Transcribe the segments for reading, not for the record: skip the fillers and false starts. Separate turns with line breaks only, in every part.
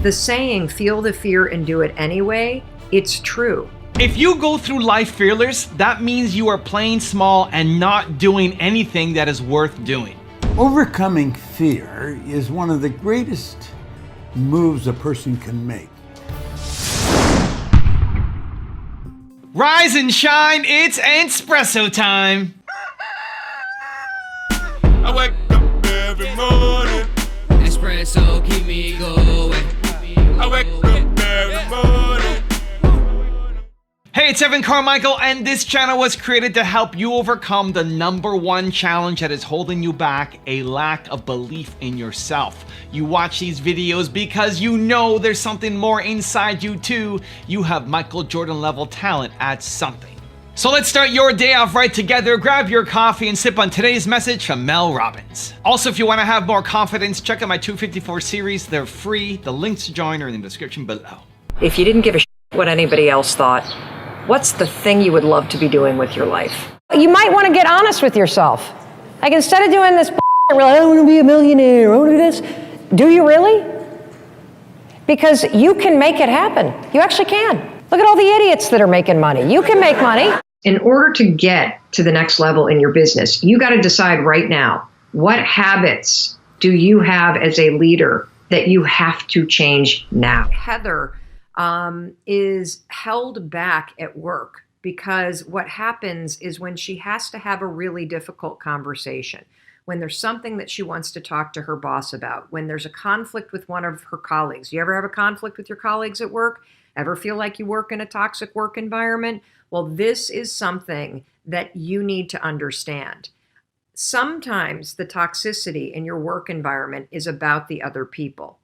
The saying, feel the fear and do it anyway, it's true.
If you go through life fearless, that means you are playing small and not doing anything that is worth doing.
Overcoming fear is one of the greatest moves a person can make.
Rise and shine, it's espresso time.
I wake up every morning.
Espresso keep me going.
I wake up every morning.
Hey, it's Evan Carmichael, and this channel was created to help you overcome the #1 challenge that is holding you back, a lack of belief in yourself. You watch these videos because you know there's something more inside you too. You have Michael Jordan level talent at something. So let's start your day off right together. Grab your coffee and sip on today's message from Mel Robbins. Also, if you want to have more confidence, check out my 254 series. They're free. The links to join are in the description below.
If you didn't give a shit what anybody else thought, what's the thing you would love to be doing with your life?
You might want to get honest with yourself. Like, instead of doing this, I want to be a millionaire, I want to do this. Do you really? Because you can make it happen. You actually can. Look at all the idiots that are making money. You can make money.
In order to get to the next level in your business, you got to decide right now, what habits do you have as a leader that you have to change now? Heather is held back at work because what happens is when she has to have a really difficult conversation, when there's something that she wants to talk to her boss about, when there's a conflict with one of her colleagues. You ever have a conflict with your colleagues at work? Ever feel like you work in a toxic work environment? Well, this is something that you need to understand. Sometimes the toxicity in your work environment is about the other people.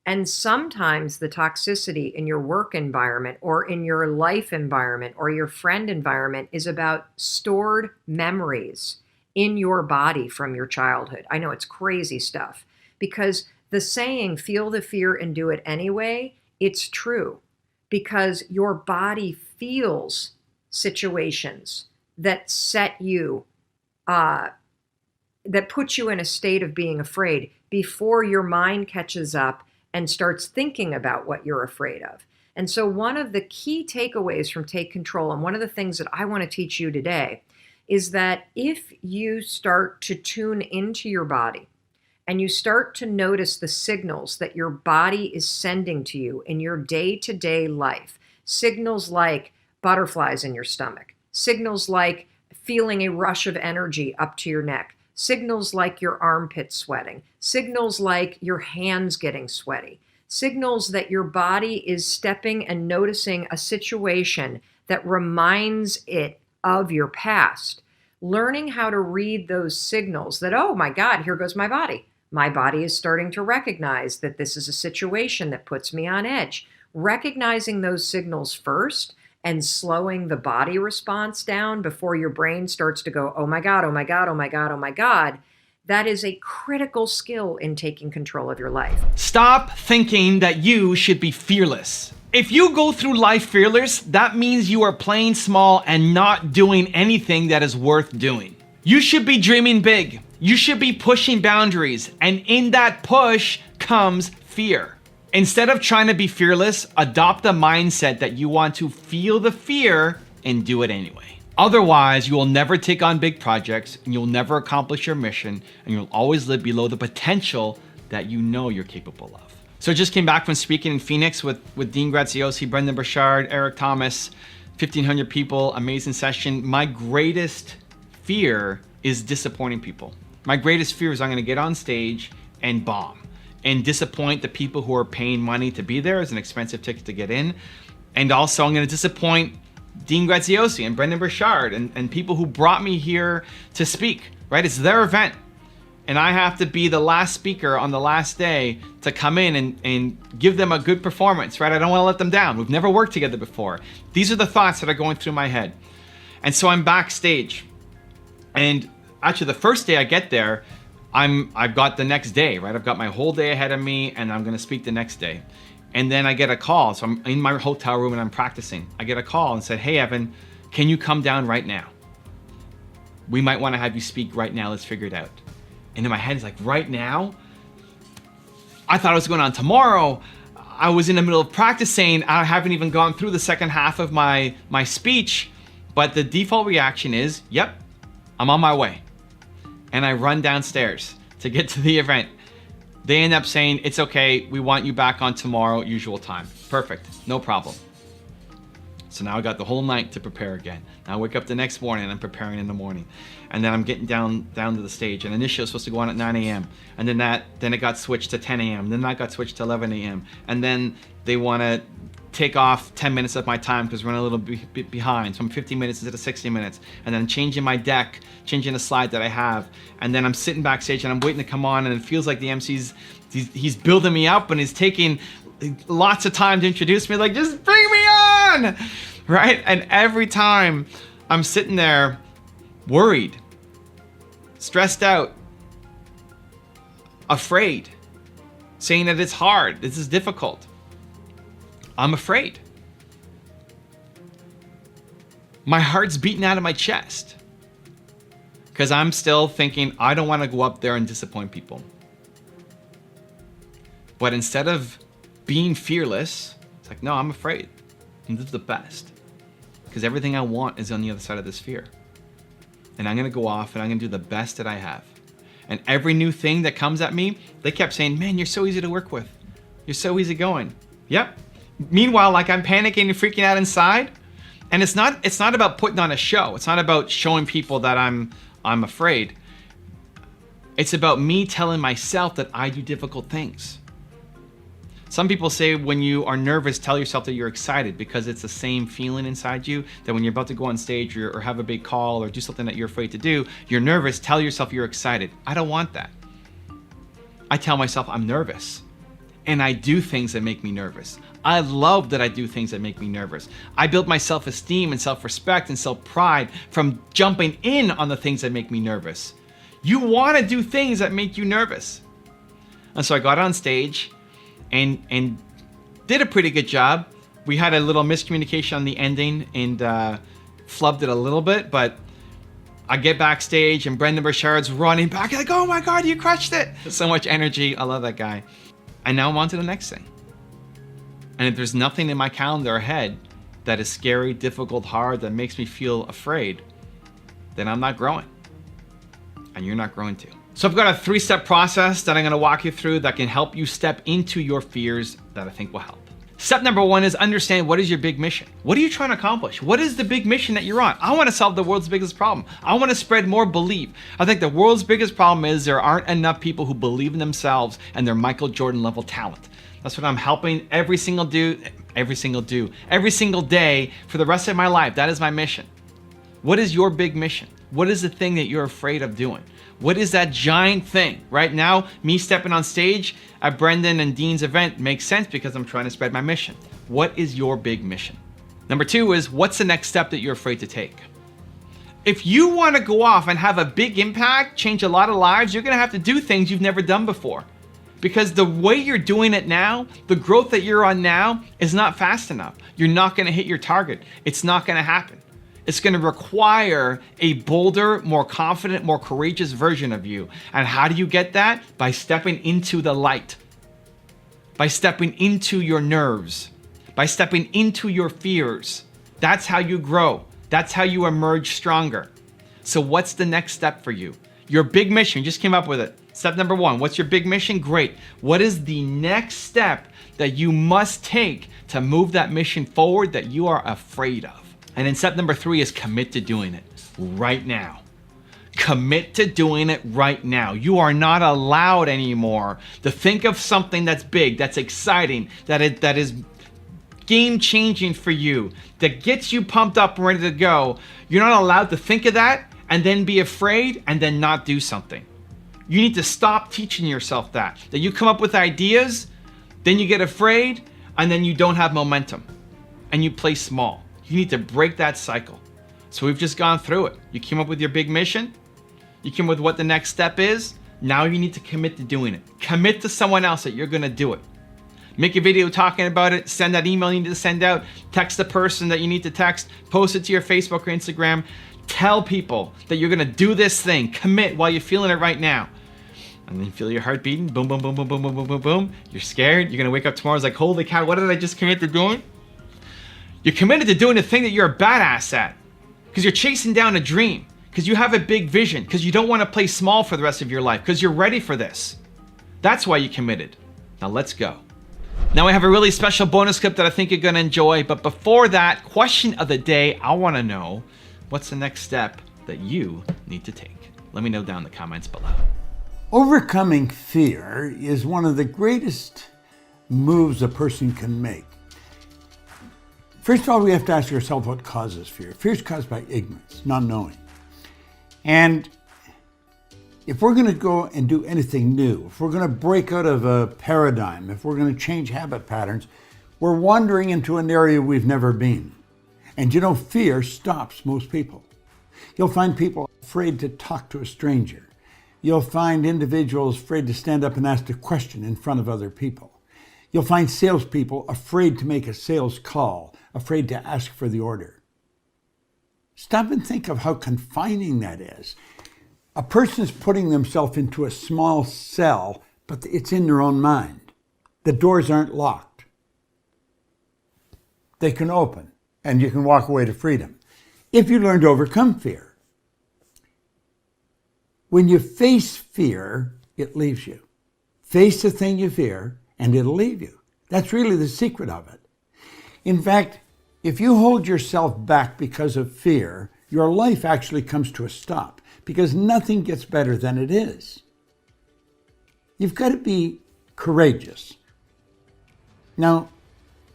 And sometimes the toxicity in your work environment or in your life environment or your friend environment is about stored memories in your body from your childhood. I know it's crazy stuff because the saying, feel the fear and do it anyway, it's true because your body feels situations that set you, that put you in a state of being afraid before your mind catches up and starts thinking about what you're afraid of. And so one of the key takeaways from Take Control, and one of the things that I want to teach you today, is that if you start to tune into your body and you start to notice the signals that your body is sending to you in your day-to-day life, signals like butterflies in your stomach, signals like feeling a rush of energy up to your neck, signals like your armpits sweating, signals like your hands getting sweaty, signals that your body is stepping and noticing a situation that reminds it of your past. Learning how to read those signals that, oh my God, here goes my body. My body is starting to recognize that this is a situation that puts me on edge. Recognizing those signals first and slowing the body response down before your brain starts to go, oh my God, oh my God, oh my God, oh my God. That is a critical skill in taking control of your life.
Stop thinking that you should be fearless. If you go through life fearless, that means you are playing small and not doing anything that is worth doing. You should be dreaming big. You should be pushing boundaries. And in that push comes fear. Instead of trying to be fearless, adopt the mindset that you want to feel the fear and do it anyway. Otherwise, you will never take on big projects and you'll never accomplish your mission and you'll always live below the potential that you know you're capable of. So I just came back from speaking in Phoenix with Dean Graziosi, Brendan Burchard, Eric Thomas, 1,500 people, amazing session. My greatest fear is disappointing people. My greatest fear is I'm gonna get on stage and bomb and disappoint the people who are paying money to be there as an expensive ticket to get in. And also I'm gonna disappoint Dean Graziosi and Brendan Burchard and people who brought me here to speak, right? It's their event. And I have to be the last speaker on the last day to come in and give them a good performance, right? I don't want to let them down. We've never worked together before. These are the thoughts that are going through my head. And so I'm backstage. And actually the first day I get there, I've got the next day, right? I've got my whole day ahead of me and I'm gonna speak the next day. And then I get a call. So I'm in my hotel room and I'm practicing. I get a call and said, hey, Evan, can you come down right now? We might want to have you speak right now. Let's figure it out. And in my head, it's like, right now? I thought it was going on tomorrow. I was in the middle of practicing. I haven't even gone through the second half of my speech, but the default reaction is, yep, I'm on my way. And I run downstairs to get to the event. They end up saying, it's okay, we want you back on tomorrow, usual time. Perfect, no problem. So now I got the whole night to prepare again. Now I wake up the next morning and I'm preparing in the morning. And then I'm getting down to the stage. And initially I was supposed to go on at 9 a.m. And then it got switched to 10 a.m. Then that got switched to 11 a.m. And then they want to take off 10 minutes of my time because we're running a little bit behind. So I'm 50 minutes instead of 60 minutes. And then changing my deck, changing the slide that I have. And then I'm sitting backstage and I'm waiting to come on, and it feels like the MC's, he's building me up and he's taking lots of time to introduce me, like, just bring me on, right? And every time I'm sitting there worried, stressed out, afraid, saying that it's hard, this is difficult. I'm afraid. My heart's beating out of my chest because I'm still thinking, I don't want to go up there and disappoint people. But instead of being fearless, it's like, no, I'm afraid. And this is the best. Because everything I want is on the other side of this fear. And I'm going to go off and I'm going to do the best that I have. And every new thing that comes at me, they kept saying, man, you're so easy to work with. You're so easygoing. Yep. Meanwhile, like, I'm panicking and freaking out inside. And it's not about putting on a show. It's not about showing people that I'm afraid. It's about me telling myself that I do difficult things. Some people say when you are nervous, tell yourself that you're excited, because it's the same feeling inside you that when you're about to go on stage or have a big call or do something that you're afraid to do, you're nervous, tell yourself you're excited. I don't want that. I tell myself I'm nervous, and I do things that make me nervous. I love that I do things that make me nervous. I build my self-esteem and self-respect and self-pride from jumping in on the things that make me nervous. You want to do things that make you nervous. And so I got on stage and did a pretty good job. We had a little miscommunication on the ending and flubbed it a little bit, but I get backstage and Brendan Burchard's running back like, oh my God, you crushed it. So much energy. I love that guy. And now I'm on to the next thing. And if there's nothing in my calendar ahead that is scary, difficult, hard, that makes me feel afraid, then I'm not growing. And you're not growing too. So I've got a 3-step process that I'm gonna walk you through that can help you step into your fears that I think will help. Step number 1 is understand what is your big mission. What are you trying to accomplish? What is the big mission that you're on? I wanna solve the world's biggest problem. I wanna spread more belief. I think the world's biggest problem is there aren't enough people who believe in themselves and their Michael Jordan level talent. That's what I'm helping every single day for the rest of my life. That is my mission. What is your big mission? What is the thing that you're afraid of doing? What is that giant thing? Right now, me stepping on stage at Brendan and Dean's event makes sense because I'm trying to spread my mission. What is your big mission? Number 2 is, what's the next step that you're afraid to take? If you want to go off and have a big impact, change a lot of lives, you're going to have to do things you've never done before. Because the way you're doing it now, the growth that you're on now is not fast enough. You're not going to hit your target. It's not going to happen. It's going to require a bolder, more confident, more courageous version of you. And how do you get that? By stepping into the light. By stepping into your nerves. By stepping into your fears. That's how you grow. That's how you emerge stronger. So what's the next step for you? Your big mission, you just came up with it. Step number 1, what's your big mission? Great. What is the next step that you must take to move that mission forward that you are afraid of? And then step number 3 is commit to doing it right now. Commit to doing it right now. You are not allowed anymore to think of something that's big, that's exciting, that is game-changing for you, that gets you pumped up and ready to go. You're not allowed to think of that and then be afraid and then not do something. You need to stop teaching yourself that you come up with ideas, then you get afraid, and then you don't have momentum, and you play small. You need to break that cycle. So we've just gone through it. You came up with your big mission. You came up with what the next step is. Now you need to commit to doing it. Commit to someone else that you're gonna do it. Make a video talking about it, send that email you need to send out, text the person that you need to text, post it to your Facebook or Instagram. Tell people that you're gonna do this thing. Commit while you're feeling it right now. And then you feel your heart beating, boom, boom, boom, boom, boom, boom, boom, boom, boom. You're scared. You're gonna wake up tomorrow, it's like, holy cow, what did I just commit to doing? You're committed to doing the thing that you're a badass at, because you're chasing down a dream, because you have a big vision, because you don't want to play small for the rest of your life, because you're ready for this. That's why you committed. Now let's go. Now I have a really special bonus clip that I think you're gonna enjoy, but before that, question of the day, I wanna know, what's the next step that you need to take? Let me know down in the comments below.
Overcoming fear is one of the greatest moves a person can make. First of all, we have to ask ourselves what causes fear. Fear is caused by ignorance, not knowing. And if we're going to go and do anything new, if we're going to break out of a paradigm, if we're going to change habit patterns, we're wandering into an area we've never been. And you know, fear stops most people. You'll find people afraid to talk to a stranger. You'll find individuals afraid to stand up and ask a question in front of other people. You'll find salespeople afraid to make a sales call, afraid to ask for the order. Stop and think of how confining that is. A person's putting themselves into a small cell, but it's in their own mind. The doors aren't locked. They can open, and you can walk away to freedom if you learn to overcome fear. When you face fear, it leaves you. Face the thing you fear, and it'll leave you. That's really the secret of it. In fact, if you hold yourself back because of fear, your life actually comes to a stop, because nothing gets better than it is. You've got to be courageous. Now,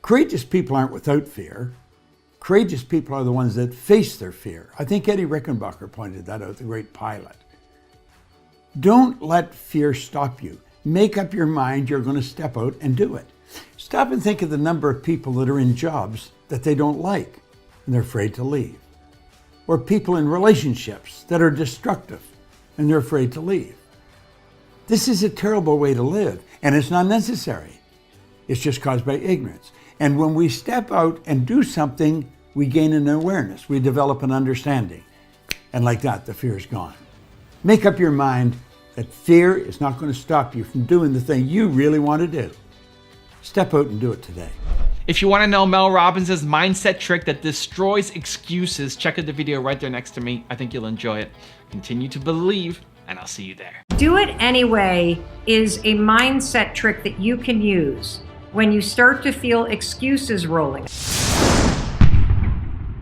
courageous people aren't without fear. Courageous people are the ones that face their fear. I think Eddie Rickenbacker pointed that out, the great pilot. Don't let fear stop you. Make up your mind you're going to step out and do it. Stop and think of the number of people that are in jobs that they don't like and they're afraid to leave. Or people in relationships that are destructive and they're afraid to leave. This is a terrible way to live, and it's not necessary. It's just caused by ignorance. And when we step out and do something, we gain an awareness. We develop an understanding. And like that, the fear is gone. Make up your mind that fear is not going to stop you from doing the thing you really want to do. Step out and do it today.
If you want to know Mel Robbins' mindset trick that destroys excuses, check out the video right there next to me. I think you'll enjoy it. Continue to believe, and I'll see you there.
Do it anyway is a mindset trick that you can use when you start to feel excuses rolling.